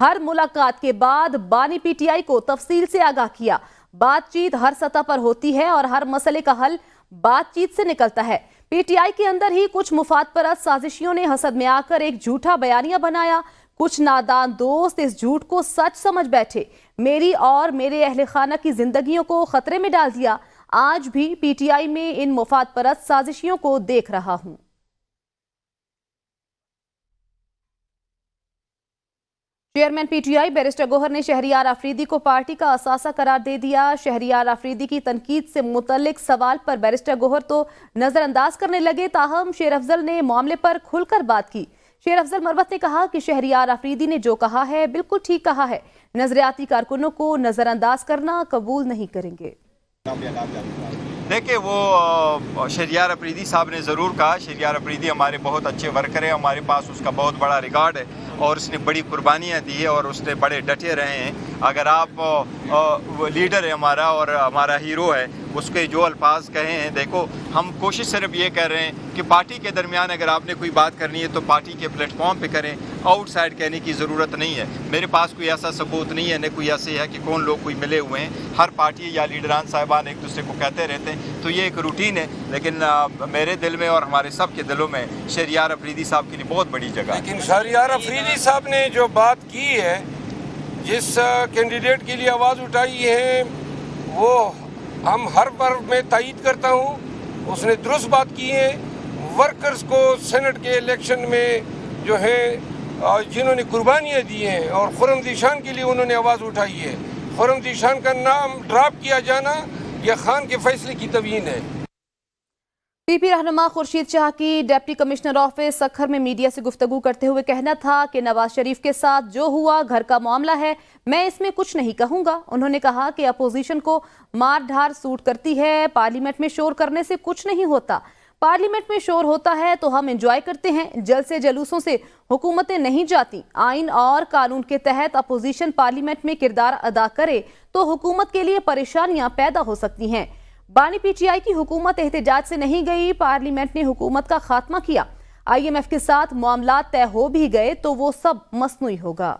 ہر ملاقات کے بعد بانی پی ٹی آئی کو تفصیل سے آگاہ کیا۔ بات چیت ہر سطح پر ہوتی ہے اور ہر مسئلے کا حل بات چیت سے نکلتا ہے۔ پی ٹی آئی کے اندر ہی کچھ مفاد پرست سازشیوں نے حسد میں آ کر ایک جھوٹا بیانیہ بنایا۔ کچھ نادان دوست اس جھوٹ کو سچ سمجھ بیٹھے، میری اور میرے اہل خانہ کی زندگیوں کو خطرے میں ڈال دیا۔ آج بھی پی ٹی آئی میں ان مفاد پرست سازشیوں کو دیکھ رہا ہوں۔ Chairman P T I barrister Gohar نے شہریار آفریدی کو پارٹی کا اثاثہ قرار دے دیا۔ شہریار آفریدی کی تنقید سے متعلق سوال پر بیرسٹر گوہر تو نظر انداز کرنے لگے، تاہم شیر افضل نے معاملے پر کھل کر بات کی۔ شیر افضل مروت نے کہا کہ شہریار آفریدی نے جو کہا ہے بالکل ٹھیک کہا ہے، نظریاتی کارکنوں کو نظر انداز کرنا قبول نہیں کریں گے۔ دیکھیں، وہ شہریار آفریدی صاحب نے ضرور کہا، شہریار آفریدی ہمارے بہت اچھے ورکر ہیں، ہمارے پاس اس کا بہت بڑا ریکارڈ ہے اور اس نے بڑی قربانیاں دی ہے اور اس نے بڑے ڈٹے رہے ہیں۔ اگر آپ لیڈر ہے ہمارا اور ہمارا ہیرو ہے، اس کے جو الفاظ کہے ہیں، دیکھو ہم کوشش صرف یہ کر رہے ہیں کہ پارٹی کے درمیان اگر آپ نے کوئی بات کرنی ہے تو پارٹی کے پلیٹ فارم پہ کریں، آؤٹ سائڈ کہنے کی ضرورت نہیں ہے۔ میرے پاس کوئی ایسا ثبوت نہیں ہے، نہ کوئی ایسے ہے کہ کون لوگ کوئی ملے ہوئے ہیں۔ ہر پارٹی یا لیڈران صاحبان ایک دوسرے کو کہتے رہتے ہیں، تو یہ ایک روٹین ہے، لیکن میرے دل میں اور ہمارے سب کے دلوں میں شہریار آفریدی صاحب کے لیے بہت بڑی جگہ ہے۔ لیکن شہریار آفریدی صاحب نے جو بات کی ہے، جس کینڈیڈیٹ کے لیے آواز اٹھائی ہے، وہ ہم ہر بار میں تائید کرتا ہوں، اس نے درست بات کی ہے۔ ورکرز کو سینٹ کے الیکشن میں جو ہے جنہوں نے قربانیاں دی ہیں اور خرم ذیشان کے لیے انہوں نے آواز اٹھائی ہے، خرم ذیشان کا نام ڈراپ کیا جانا یہ خان کے فیصلے کی توہین ہے۔ پی پی رہنما خورشید شاہ کی ڈپٹی کمشنر آفس سکھر میں میڈیا سے گفتگو کرتے ہوئے کہنا تھا کہ نواز شریف کے ساتھ جو ہوا گھر کا معاملہ ہے، میں اس میں کچھ نہیں کہوں گا۔ انہوں نے کہا کہ اپوزیشن کو مار دھار سوٹ کرتی ہے، پارلیمنٹ میں شور کرنے سے کچھ نہیں ہوتا، پارلیمنٹ میں شور ہوتا ہے تو ہم انجوائے کرتے ہیں، جلسے جلوسوں سے حکومتیں نہیں جاتی۔ آئین اور قانون کے تحت اپوزیشن پارلیمنٹ میں کردار ادا کرے تو حکومت کے لیے پریشانیاں پیدا ہو سکتی ہیں۔ بانی پی ٹی آئی کی حکومت احتجاج سے نہیں گئی، پارلیمنٹ نے حکومت کا خاتمہ کیا۔ آئی ایم ایف کے ساتھ معاملات طے ہو بھی گئے تو وہ سب مصنوعی ہوگا۔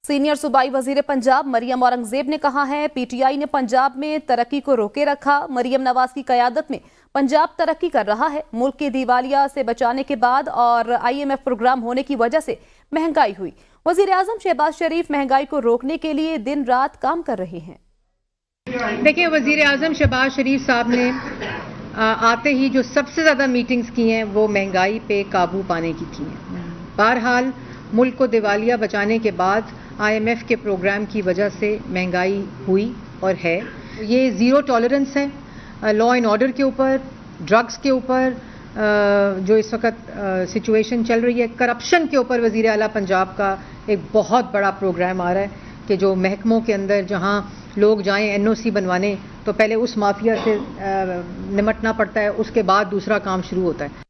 سینئر صوبائی وزیر پنجاب مریم اورنگزیب نے کہا ہے پی ٹی آئی نے پنجاب میں ترقی کو روکے رکھا، مریم نواز کی قیادت میں پنجاب ترقی کر رہا ہے۔ ملک کے دیوالیہ سے بچانے کے بعد اور آئی ایم ایف پروگرام ہونے کی وجہ سے مہنگائی ہوئی۔ وزیر اعظم شہباز شریف مہنگائی کو روکنے کے لیے دن رات کام کر رہے ہیں۔ دیکھیں، وزیر اعظم شہباز شریف صاحب نے آتے ہی جو سب سے زیادہ میٹنگز کی ہیں وہ مہنگائی پہ قابو پانے کی ہیں۔ بہرحال ملک کو دیوالیہ بچانے کے بعد آئی ایم ایف کے پروگرام کی وجہ سے مہنگائی ہوئی اور ہے۔ یہ زیرو ٹالرنس ہے لا اینڈ آرڈر کے اوپر، ڈرگز کے اوپر جو اس وقت سچویشن چل رہی ہے، کرپشن کے اوپر وزیر اعلیٰ پنجاب کا ایک بہت بڑا پروگرام آ رہا ہے کہ جو محکموں کے اندر جہاں لوگ جائیں این او سی بنوانے تو پہلے اس مافیا سے نمٹنا پڑتا ہے، اس کے بعد دوسرا کام شروع ہوتا ہے۔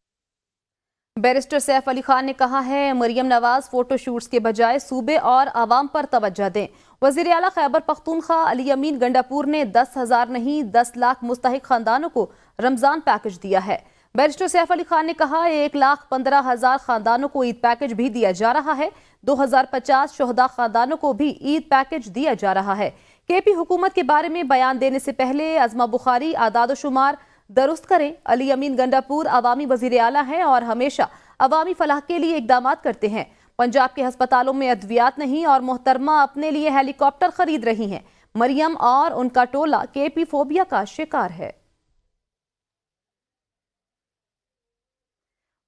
بیرسٹر سیف علی خان نے کہا ہے مریم نواز فوٹو شوٹس کے بجائے صوبے اور عوام پر توجہ دیں۔ وزیر اعلیٰ خیبر پختونخوا علی امین گنڈاپور نے 10,000 نہیں 10 لاکھ مستحق خاندانوں کو رمضان پیکج دیا ہے۔ بیرسٹر سیف علی خان نے کہا 1,15,000 خاندانوں کو عید پیکج بھی دیا جا رہا ہے، 2,050 شہداء خاندانوں کو بھی عید پیکج دیا جا رہا ہے۔ کے پی حکومت کے بارے میں بیان دینے سے پہلے عظمہ بخاری اعداد و شمار درست کریں۔ علی امین گنڈاپور عوامی وزیر اعلیٰ ہیں اور ہمیشہ عوامی فلاح کے لیے اقدامات کرتے ہیں۔ پنجاب کے ہسپتالوں میں ادویات نہیں اور محترمہ اپنے لیے ہیلی کاپٹر خرید رہی ہیں۔ مریم اور ان کا ٹولہ کے پی فوبیا کا شکار ہے۔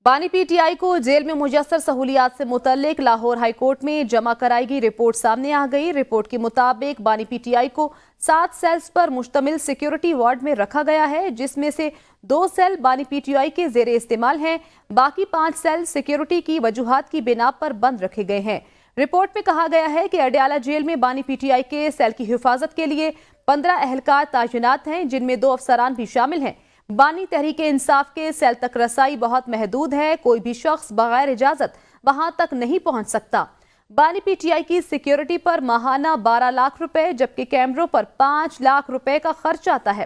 بانی پی ٹی آئی کو جیل میں میسر سہولیات سے متعلق لاہور ہائی کورٹ میں جمع کرائی گئی رپورٹ سامنے آ گئی۔ رپورٹ کے مطابق بانی پی ٹی آئی کو 7 سیلز پر مشتمل سیکیورٹی وارڈ میں رکھا گیا ہے، جس میں سے 2 سیل بانی پی ٹی آئی کے زیر استعمال ہیں، باقی 5 سیل سیکیورٹی کی وجوہات کی بنا پر بند رکھے گئے ہیں۔ رپورٹ میں کہا گیا ہے کہ اڈیالہ جیل میں بانی پی ٹی آئی کے سیل کی حفاظت کے لیے 15 اہلکار تعینات ہیں، جن میں 2 افسران بھی شامل ہیں۔ بانی تحریک انصاف کے سیل تک رسائی بہت محدود ہے، کوئی بھی شخص بغیر اجازت وہاں تک نہیں پہنچ سکتا۔ بانی پی ٹی آئی کی سیکیورٹی پر ماہانہ 12 لاکھ روپے جبکہ کیمروں پر 5 لاکھ روپے کا خرچ آتا ہے۔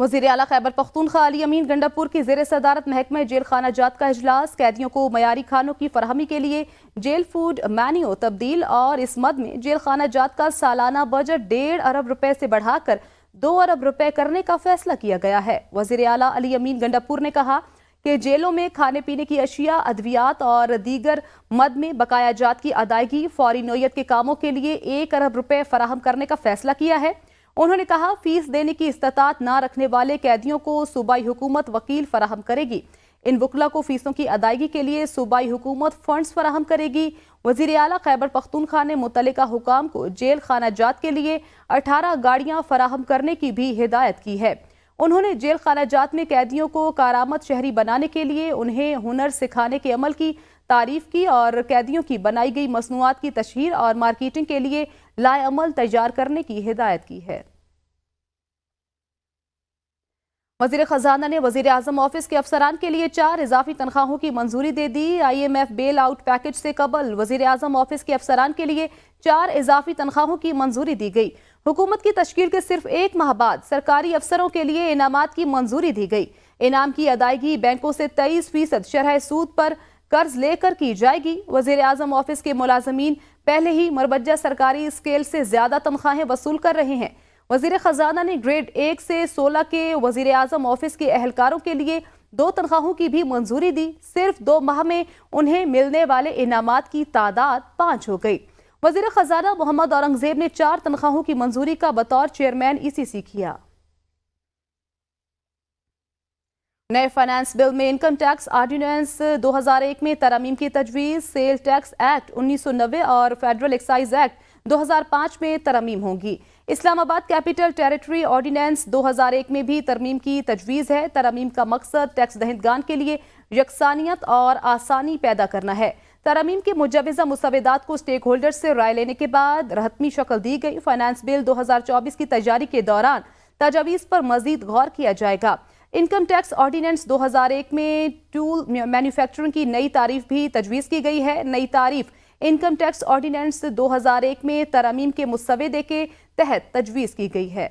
وزیر اعلیٰ خیبر پختونخوا علی امین گنڈاپور کی زیر صدارت محکمہ جیل خانہ جات کا اجلاس، قیدیوں کو معیاری کھانوں کی فراہمی کے لیے جیل فوڈ مینیو تبدیل اور اس مد میں جیل خانہ جات کا سالانہ بجٹ 1.5 ارب روپے سے بڑھا کر 2 ارب روپے کرنے کا فیصلہ کیا گیا ہے۔ وزیر اعلیٰ علی امین گنڈاپور نے کہا کہ جیلوں میں کھانے پینے کی اشیاء، ادویات اور دیگر مد میں بقایا جات کی ادائیگی فوری نوعیت کے کاموں کے لیے 1 ارب روپے فراہم کرنے کا فیصلہ کیا ہے۔ انہوں نے کہا فیس دینے کی استطاعت نہ رکھنے والے قیدیوں کو صوبائی حکومت وکیل فراہم کرے گی۔ ان وکلا کو فیسوں کی ادائیگی کے لیے صوبائی حکومت فنڈز فراہم کرے گی۔ وزیر اعلیٰ خیبر پختونخوا نے متعلقہ حکام کو جیل خانہ جات کے لیے 18 گاڑیاں فراہم کرنے کی بھی ہدایت کی ہے۔ انہوں نے جیل خانہ جات میں قیدیوں کو کارآمد شہری بنانے کے لیے انہیں ہنر سکھانے کے عمل کی تعریف کی اور قیدیوں کی بنائی گئی مصنوعات کی تشہیر اور مارکیٹنگ کے لیے لائے عمل تیار کرنے کی ہدایت کی ہے۔ وزیر خزانہ نے وزیر اعظم آفس کے افسران کے لیے 4 اضافی تنخواہوں کی منظوری دے دی۔ IMF بیل آؤٹ پیکج سے قبل وزیر اعظم آفس کے افسران کے لیے 4 اضافی تنخواہوں کی منظوری دی گئی۔ حکومت کی تشکیل کے صرف 1 ماہ بعد سرکاری افسروں کے لیے انعامات کی منظوری دی گئی۔ انعام کی ادائیگی بینکوں سے 23% شرح سود پر قرض لے کر کی جائے گی۔ وزیر اعظم آفس کے ملازمین پہلے ہی مربجہ سرکاری اسکیل سے زیادہ تنخواہیں وصول کر رہے ہیں۔ وزیر خزانہ نے گریڈ 1 سے 16 کے وزیر اعظم آفس کے اہلکاروں کے لیے 2 تنخواہوں کی بھی منظوری دی۔ صرف 2 ماہ میں انہیں ملنے والے انعامات کی تعداد 5 ہو گئی۔ وزیر خزانہ محمد اورنگزیب نے 4 تنخواہوں کی منظوری کا بطور چیئرمین ECC کیا۔ نئے فائنانس بل میں انکم ٹیکس آرڈیننس 2001 میں ترامیم کی تجویز، سیل ٹیکس ایکٹ 1990 اور فیڈرل ایکسائز ایکٹ 2005 میں ترامیم ہوں گی۔ اسلام آباد کیپٹل ٹیریٹری آرڈیننس 2001 میں بھی ترمیم کی تجویز ہے۔ ترامیم کا مقصد ٹیکس دہندگان کے لیے یکسانیت اور آسانی پیدا کرنا ہے۔ ترامیم کے مجوزہ مسودات کو سٹیک ہولڈر سے رائے لینے کے بعد حتمی شکل دی گئی۔ فائنانس بل 2024 کی تیاری کے دوران تجاویز پر مزید غور کیا جائے گا۔ انکم ٹیکس آرڈیننس 2001 میں ٹول مینوفیکچرنگ کی نئی تعریف بھی تجویز کی گئی ہے۔ نئی تعریف انکم ٹیکس آرڈیننس 2001 میں ترامیم کے مسودے کے تحت تجویز کی گئی ہے۔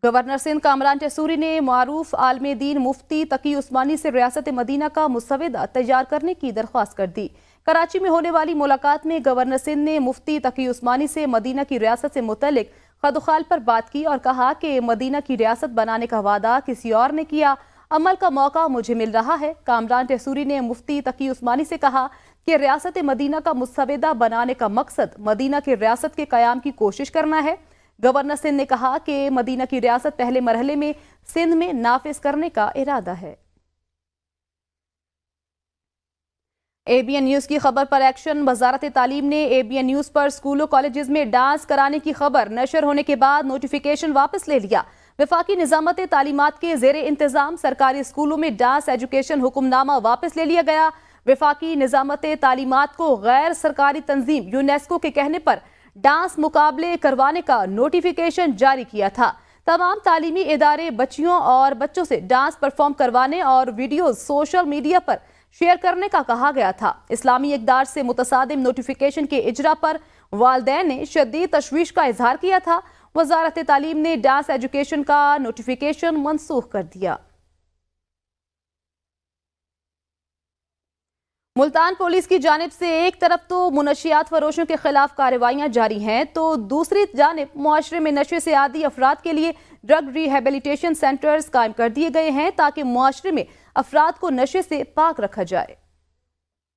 گورنر سندھ کامران ٹیسوری نے معروف عالم دین مفتی تقی عثمانی سے ریاست مدینہ کا مسودہ تیار کرنے کی درخواست کر دی۔ کراچی میں ہونے والی ملاقات میں گورنر سندھ نے مفتی تقی عثمانی سے مدینہ کی ریاست سے متعلق خد و خال پر بات کی اور کہا کہ مدینہ کی ریاست بنانے کا وعدہ کسی اور نے کیا، عمل کا موقع مجھے مل رہا ہے۔ کامران ٹیسوری نے مفتی تقی عثمانی سے کہا کہ ریاست مدینہ کا مسودہ بنانے کا مقصد مدینہ کی ریاست کے قیام کی کوشش کرنا ہے۔ گورنر سندھ نے کہا کہ مدینہ کی ریاست پہلے مرحلے میں سندھ میں نافذ کرنے کا ارادہ ہے۔ ABN نیوز کی خبر پر ایکشن۔ وزارت تعلیم نے ABN نیوز پر اسکولوں کالجز میں ڈانس کرانے کی خبر نشر ہونے کے بعد نوٹیفیکیشن واپس لے لیا۔ وفاقی نظامت تعلیمات کے زیر انتظام سرکاری اسکولوں میں ڈانس ایجوکیشن حکم نامہ واپس لے لیا گیا۔ وفاقی نظامت تعلیمات کو غیر سرکاری تنظیم یونیسکو کے کہنے پر ڈانس مقابلے کروانے کا نوٹیفیکیشن جاری کیا تھا۔ تمام تعلیمی ادارے بچیوں اور بچوں سے ڈانس پرفارم کروانے اور ویڈیوز سوشل میڈیا پر شیئر کرنے کا کہا گیا تھا۔ اسلامی اقدار سے متصادم نوٹیفیکیشن کے اجرا پر والدین نے شدید تشویش کا اظہار کیا تھا۔ وزارت تعلیم نے ڈانس ایجوکیشن کا نوٹیفیکیشن منسوخ کر دیا۔ ملتان پولیس کی جانب سے ایک طرف تو منشیات فروشوں کے خلاف کارروائیاں جاری ہیں تو دوسری جانب معاشرے میں نشے سے عادی افراد کے لیے ڈرگ ریہیبلیٹیشن سینٹرز قائم کر دیے گئے ہیں تاکہ معاشرے میں افراد کو نشے سے پاک رکھا جائے۔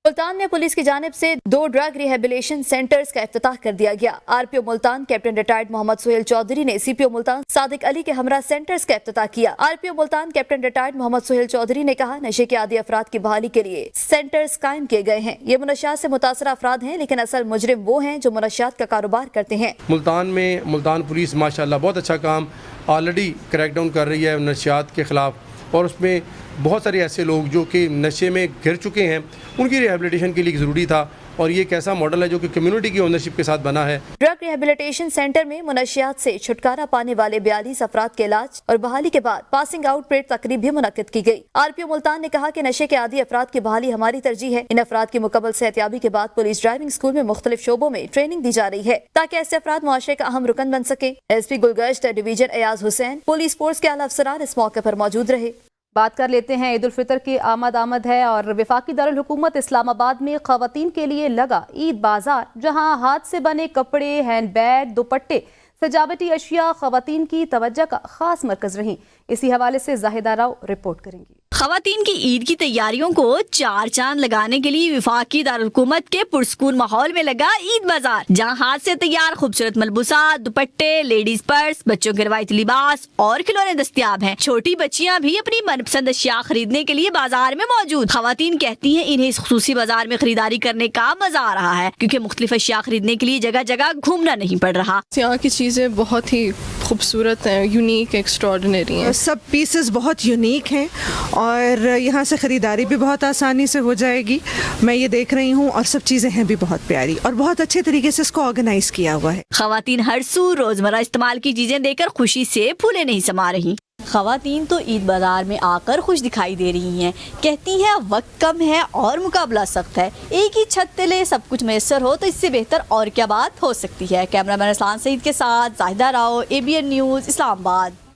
ملتان میں پولیس کی جانب سے 2 ڈرگ ریہیبلیشن سینٹرز کا افتتاح کر دیا گیا۔ RPO ملتان کیپٹن ریٹائرڈ محمد سہیل چودھری نے CPO ملتان صادق علی کے ہمراہ سینٹرز کا افتتاح کیا۔ RPO ملتان کیپٹن ریٹائرڈ محمد سہیل چودھری نے کہا نشے کے عادی افراد کی بحالی کے لیے سینٹرز قائم کیے گئے ہیں۔ یہ منشیات سے متاثرہ افراد ہیں لیکن اصل مجرم وہ ہیں جو منشیات کا کاروبار کرتے ہیں۔ ملتان پولیس ماشاءاللہ بہت اچھا کام آلریڈی کریک ڈاؤن کر رہی ہے منشیات کے خلاف، اور اس میں بہت سارے ایسے لوگ جو کہ نشے میں گر چکے ہیں ان کی ریہیبلیٹیشن کے لیے ضروری تھا اور یہ ایک ایسا ماڈل ہے جو کہ کمیونٹی کی اونرشپ کے ساتھ بنا ہے۔ ڈرگ ریہیبلیٹیشن سینٹر میں منشیات سے چھٹکارا پانے والے 42 افراد کے علاج اور بحالی کے بعد پاسنگ آؤٹ پریڈ تقریب بھی منعقد کی گئی۔ RPO ملتان نے کہا کہ نشے کے عادی افراد کی بحالی ہماری ترجیح ہے۔ ان افراد کی مکمل صحتیابی کے بعد پولیس ڈرائیونگ اسکول میں مختلف شعبوں میں ٹریننگ دی جا رہی ہے تاکہ ایسے افراد معاشرے کا اہم رکن بن سکے۔ SP گلگشت ڈویژن ایاز حسین، پولیس فورس کے اعلیٰ افسران اس موقع پر موجود رہے۔ بات کر لیتے ہیں عید الفطر کی آمد ہے اور وفاقی دارالحکومت اسلام آباد میں خواتین کے لیے لگا عید بازار، جہاں ہاتھ سے بنے کپڑے، ہینڈ بیگ، دوپٹے، سجاوٹی اشیاء خواتین کی توجہ کا خاص مرکز رہیں۔ اسی حوالے سے زاہدہ راؤ رپورٹ کریں گی۔ خواتین کی عید کی تیاریوں کو چار چاند لگانے کے لیے وفاقی دارالحکومت کے پرسکون ماحول میں لگا عید بازار، جہاں ہاتھ سے تیار خوبصورت ملبوسات، دوپٹے، لیڈیز پرس، بچوں کے روایتی لباس اور کھلونے دستیاب ہیں۔ چھوٹی بچیاں بھی اپنی من پسند اشیاء خریدنے کے لیے بازار میں موجود۔ خواتین کہتی ہیں انہیں اس خصوصی بازار میں خریداری کرنے کا مزہ آ رہا ہے، کیونکہ مختلف اشیاء خریدنے کے لیے جگہ جگہ گھومنا نہیں پڑ رہا۔ یہاں کی چیزیں بہت ہی خوبصورت ہیں، یونیک، ایکسٹراڈنری ہیں۔ سب پیسز بہت یونیک ہیں اور یہاں سے خریداری بھی بہت آسانی سے ہو جائے گی۔ میں یہ دیکھ رہی ہوں اور سب چیزیں ہیں بھی بہت پیاری اور بہت اچھے طریقے سے اس کو آرگنائز کیا ہوا ہے۔ خواتین ہر سو روزمرہ استعمال کی چیزیں دے کر خوشی سے پھولے نہیں سما رہی۔ خواتین تو عید بازار میں آ کر خوش دکھائی دے رہی ہیں، کہتی ہیں وقت کم ہے اور مقابلہ سخت ہے، ایک ہی چھت تلے سب کچھ میسر ہو تو اس سے بہتر اور کیا بات ہو سکتی ہے۔ کیمرہ مین اسلام سعید کے ساتھ زاہدہ راؤ، ABN نیوز، اسلام آباد۔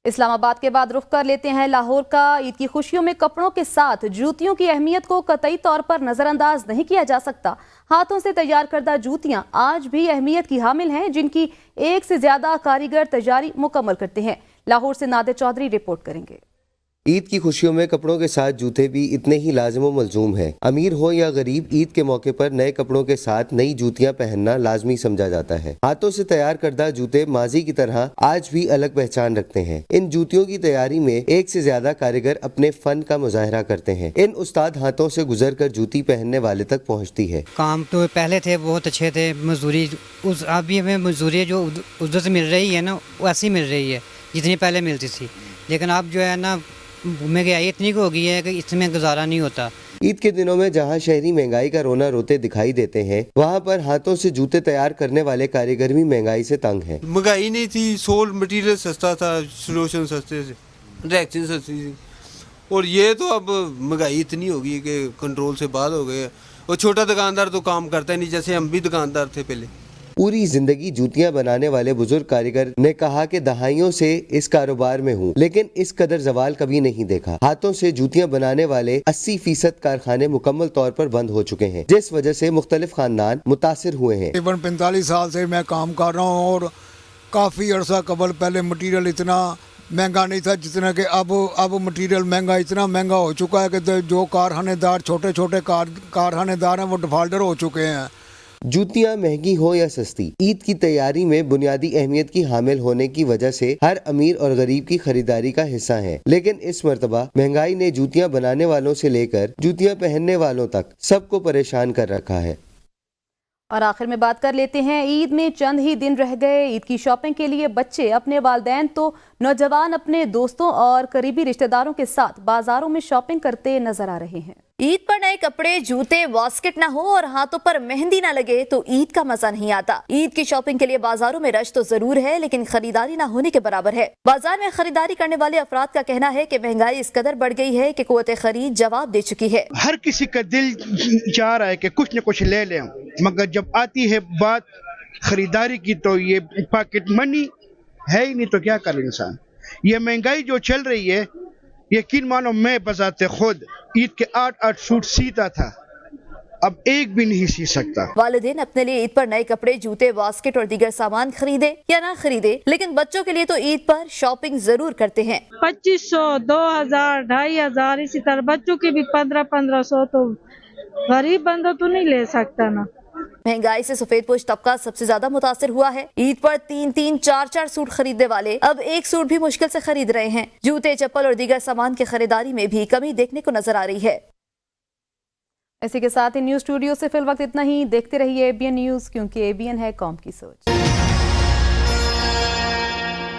اسلام آباد کے بعد رخ کر لیتے ہیں لاہور کا۔ عید کی خوشیوں میں کپڑوں کے ساتھ جوتیوں کی اہمیت کو قطعی طور پر نظر انداز نہیں کیا جا سکتا۔ ہاتھوں سے تیار کردہ جوتیاں آج بھی اہمیت کی حامل ہیں، جن کی ایک سے زیادہ کاریگر تیاری مکمل کرتے ہیں۔ لاہور سے نادر چودھری رپورٹ کریں گے۔ عید کی خوشیوں میں کپڑوں کے ساتھ جوتے بھی اتنے ہی لازم و ملزوم ہیں۔ امیر ہو یا غریب، عید کے موقع پر نئے کپڑوں کے ساتھ نئی جوتیاں پہننا لازمی سمجھا جاتا ہے۔ ہاتھوں سے تیار کردہ جوتے ماضی کی طرح آج بھی الگ پہچان رکھتے ہیں۔ ان جوتیوں کی تیاری میں ایک سے زیادہ کاریگر اپنے فن کا مظاہرہ کرتے ہیں۔ ان استاد ہاتھوں سے گزر کر جوتی پہننے والے تک پہنچتی ہے۔ کام تو پہلے تھے بہت اچھے تھے، مزدوری اب بھی ہمیں مزدوری جو ادھر سے مل رہی ہے نا ویسی مل رہی ہے جتنی پہلے ملتی تھی، لیکن اب جو ہے نا مہنگائی اتنی ہو گئی ہے کہ اس میں گزارا نہیں ہوتا۔ عید کے دنوں میں جہاں شہری مہنگائی کا رونا روتے دکھائی دیتے ہیں، وہاں پر ہاتھوں سے جوتے تیار کرنے والے کاریگر بھی مہنگائی سے تنگ ہیں۔ مہنگائی نہیں تھی، سول مٹیریل سستا تھا، سلوشن سستے تھے، ڈائریکشن سستی تھی، اور یہ تو اب مہنگائی اتنی ہو گئی کہ کنٹرول سے باہر ہو گئے۔ اور چھوٹا دکاندار تو کام کرتا ہی نہیں، جیسے ہم بھی دکاندار تھے پہلے۔ پوری زندگی جوتیاں بنانے والے بزرگ کاریگر نے کہا کہ دہائیوں سے اس کاروبار میں ہوں، لیکن اس قدر زوال کبھی نہیں دیکھا۔ ہاتھوں سے جوتیاں بنانے والے 80% کارخانے مکمل طور پر بند ہو چکے ہیں، جس وجہ سے مختلف خاندان متاثر ہوئے ہیں۔ تقریباً 45 سال سے میں کام کر رہا ہوں اور کافی عرصہ قبل پہلے مٹیریل اتنا مہنگا نہیں تھا جتنا کہ اب مٹیریل مہنگا اتنا مہنگا ہو چکا ہے کہ جو کارخانے دار چھوٹے چھوٹے کارخانے دار ہیں وہ ڈیفالٹر ہو چکے ہیں۔ جوتیاں مہنگی ہو یا سستی، عید کی تیاری میں بنیادی اہمیت کی حامل ہونے کی وجہ سے ہر امیر اور غریب کی خریداری کا حصہ ہیں، لیکن اس مرتبہ مہنگائی نے جوتیاں بنانے والوں سے لے کر جوتیاں پہننے والوں تک سب کو پریشان کر رکھا ہے۔ اور آخر میں بات کر لیتے ہیں، عید میں چند ہی دن رہ گئے۔ عید کی شاپنگ کے لیے بچے، اپنے والدین تو نوجوان اپنے دوستوں اور قریبی رشتہ داروں کے ساتھ بازاروں میں شاپنگ کرتے نظر آ رہے ہیں۔ عید پر نئے کپڑے، جوتے، واسکٹ نہ ہو اور ہاتھوں پر مہندی نہ لگے تو عید کا مزہ نہیں آتا۔ عید کی شاپنگ کے لیے بازاروں میں رش تو ضرور ہے، لیکن خریداری نہ ہونے کے برابر ہے۔ بازار میں خریداری کرنے والے افراد کا کہنا ہے کہ مہنگائی اس قدر بڑھ گئی ہے کہ قوت خرید جواب دے چکی ہے۔ ہر کسی کا دل چاہ رہا ہے کہ کچھ نہ کچھ لے لیں، مگر جب آتی ہے بات خریداری کی تو یہ پاکٹ منی ہے ہی نہیں، تو کیا کرے انسان۔ یہ مہنگائی جو چل رہی ہے، یقین مانو میں بذات خود عید کے 8 سوٹ سیتا تھا، اب ایک بھی نہیں سی سکتا۔ والدین اپنے لیے عید پر نئے کپڑے، جوتے، واسکٹ اور دیگر سامان خریدے یا نہ خریدے، لیکن بچوں کے لیے تو عید پر شاپنگ ضرور کرتے ہیں۔ 2500، 2000، 2500، اسی طرح بچوں کی بھی 1500 تو غریب بندہ تو نہیں لے سکتا نا۔ مہنگائی سے سفید پوش طبقہ سب سے زیادہ متاثر ہوا ہے۔ عید پر 3، 4 سوٹ خریدنے والے اب 1 سوٹ بھی مشکل سے خرید رہے ہیں۔ جوتے، چپل اور دیگر سامان کی خریداری میں بھی کمی دیکھنے کو نظر آ رہی ہے۔ اسی کے ساتھ ہی نیوز اسٹوڈیو سے فی الوقت اتنا ہی۔ دیکھتے رہیے ABN نیوز، کیونکہ ABN ہے قوم کی سوچ۔